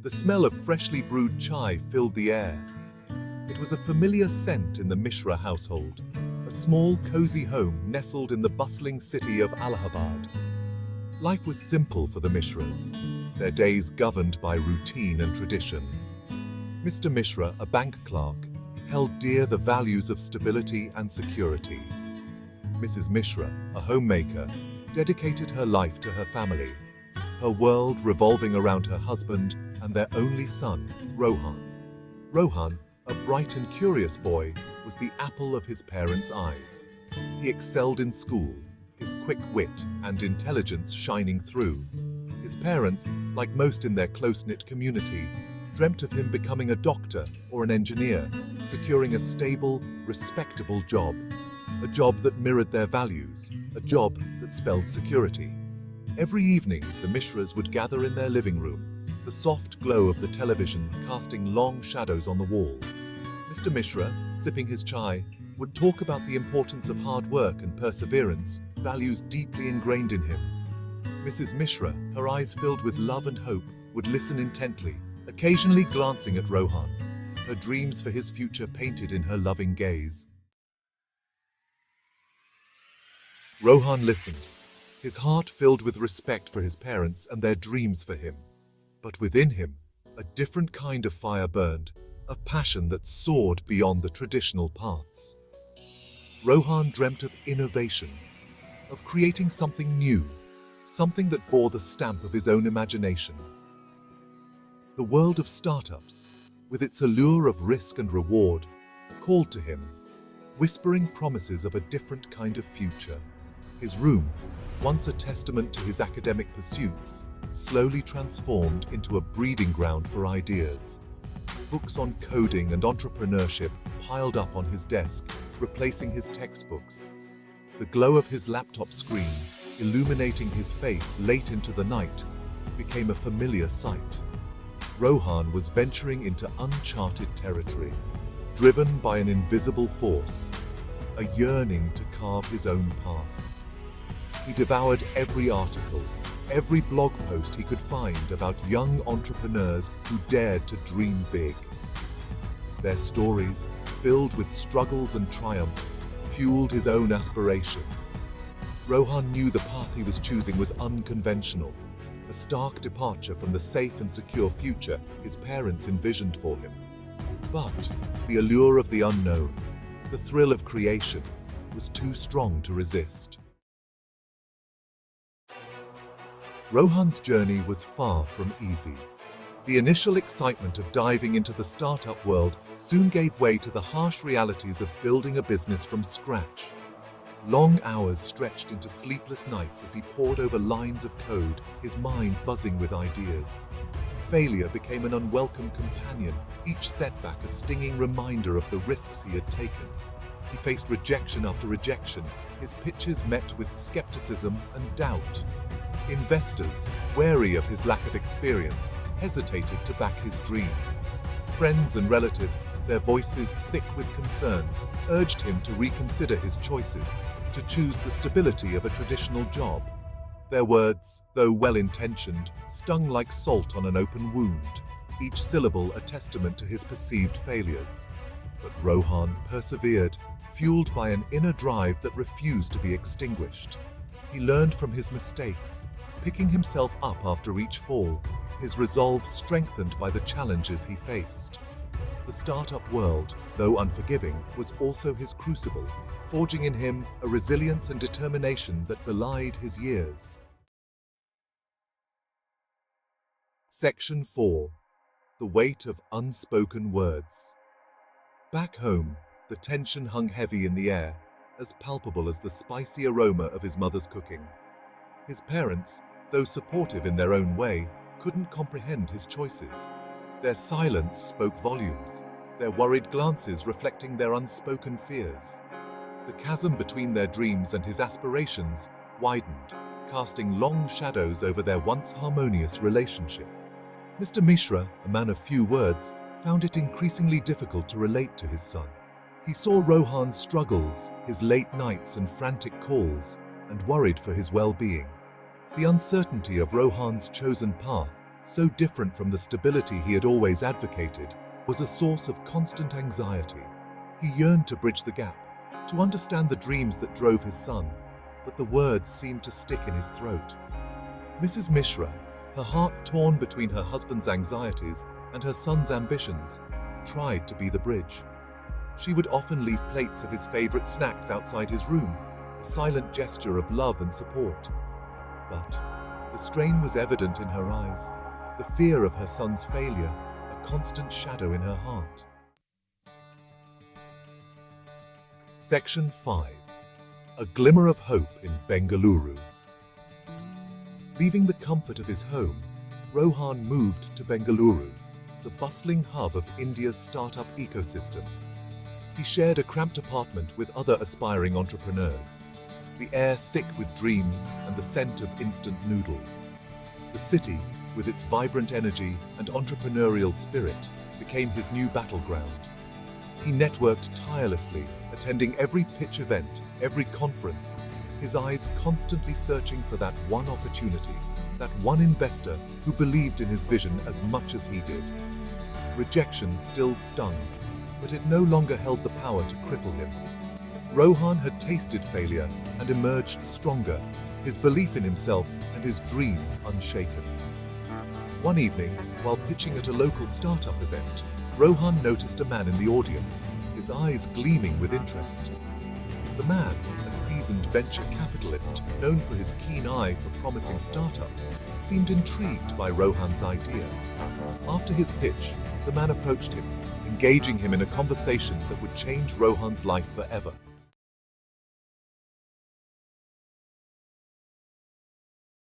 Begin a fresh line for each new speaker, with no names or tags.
The smell of freshly brewed chai filled the air. It was a familiar scent in the Mishra household, a small, cozy home nestled in the bustling city of Allahabad. Life was simple for the Mishras, their days governed by routine and tradition. Mr. Mishra, a bank clerk, held dear the values of stability and security. Mrs. Mishra, a homemaker, dedicated her life to her family, her world revolving around her husband and their only son, Rohan. Rohan, a bright and curious boy, was the apple of his parents' eyes. He excelled in school, his quick wit and intelligence shining through. His parents, like most in their close-knit community, dreamt of him becoming a doctor or an engineer, securing a stable, respectable job. A job that mirrored their values, a job that spelled security. Every evening, the Mishras would gather in their living room, the soft glow of the television casting long shadows on the walls. Mr. Mishra, sipping his chai, would talk about the importance of hard work and perseverance, values deeply ingrained in him. Mrs. Mishra, her eyes filled with love and hope, would listen intently, occasionally glancing at Rohan, her dreams for his future painted in her loving gaze. Rohan listened, his heart filled with respect for his parents and their dreams for him. But within him, a different kind of fire burned, a passion that soared beyond the traditional paths. Rohan dreamt of innovation, of creating something new, something that bore the stamp of his own imagination. The world of startups, with its allure of risk and reward, called to him, whispering promises of a different kind of future. His room, once a testament to his academic pursuits, slowly transformed into a breeding ground for ideas. Books on coding and entrepreneurship piled up on his desk, replacing his textbooks. The glow of his laptop screen, illuminating his face late into the night, became a familiar sight. Rohan was venturing into uncharted territory, driven by an invisible force, a yearning to carve his own path. He devoured every article, every blog post he could find about young entrepreneurs who dared to dream big. Their stories, filled with struggles and triumphs, fueled his own aspirations. Rohan knew the path he was choosing was unconventional, a stark departure from the safe and secure future his parents envisioned for him. But the allure of the unknown, the thrill of creation, was too strong to resist. Rohan's journey was far from easy. The initial excitement of diving into the startup world soon gave way to the harsh realities of building a business from scratch. Long hours stretched into sleepless nights as he pored over lines of code, his mind buzzing with ideas. Failure became an unwelcome companion, each setback a stinging reminder of the risks he had taken. He faced rejection after rejection, his pitches met with skepticism and doubt. Investors, wary of his lack of experience, hesitated to back his dreams. Friends and relatives, their voices thick with concern, urged him to reconsider his choices, to choose the stability of a traditional job. Their words, though well-intentioned, stung like salt on an open wound, each syllable a testament to his perceived failures. But Rohan persevered, fueled by an inner drive that refused to be extinguished. He learned from his mistakes, picking himself up after each fall, his resolve strengthened by the challenges he faced. The startup world, though unforgiving, was also his crucible, forging in him a resilience and determination that belied his years. Section 4. The weight of unspoken words. Back home, the tension hung heavy in the air, as palpable as the spicy aroma of his mother's cooking. His parents, though supportive in their own way, couldn't comprehend his choices. Their silence spoke volumes, their worried glances reflecting their unspoken fears. The chasm between their dreams and his aspirations widened, casting long shadows over their once harmonious relationship. Mr. Mishra, a man of few words, found it increasingly difficult to relate to his son. He saw Rohan's struggles, his late nights and frantic calls, and worried for his well-being. The uncertainty of Rohan's chosen path so different from the stability he had always advocated, was a source of constant anxiety. He yearned to bridge the gap, to understand the dreams that drove his son, but the words seemed to stick in his throat. Mrs. Mishra, her heart torn between her husband's anxieties and her son's ambitions, tried to be the bridge. She would often leave plates of his favorite snacks outside his room, a silent gesture of love and support. But the strain was evident in her eyes, the fear of her son's failure, a constant shadow in her heart. Section 5. A glimmer of hope in Bengaluru. Leaving the comfort of his home, Rohan moved to Bengaluru, the bustling hub of India's startup ecosystem. He shared a cramped apartment with other aspiring entrepreneurs, the air thick with dreams and the scent of instant noodles. The city, with its vibrant energy and entrepreneurial spirit, became his new battleground. He networked tirelessly, attending every pitch event, every conference, his eyes constantly searching for that one opportunity, that one investor who believed in his vision as much as he did. Rejection still stung, but it no longer held the power to cripple him. Rohan had tasted failure and emerged stronger, his belief in himself and his dream unshaken. One evening, while pitching at a local startup event, Rohan noticed a man in the audience, his eyes gleaming with interest. The man, a seasoned venture capitalist known for his keen eye for promising startups, seemed intrigued by Rohan's idea. After his pitch, the man approached him, engaging him in a conversation that would change Rohan's life forever.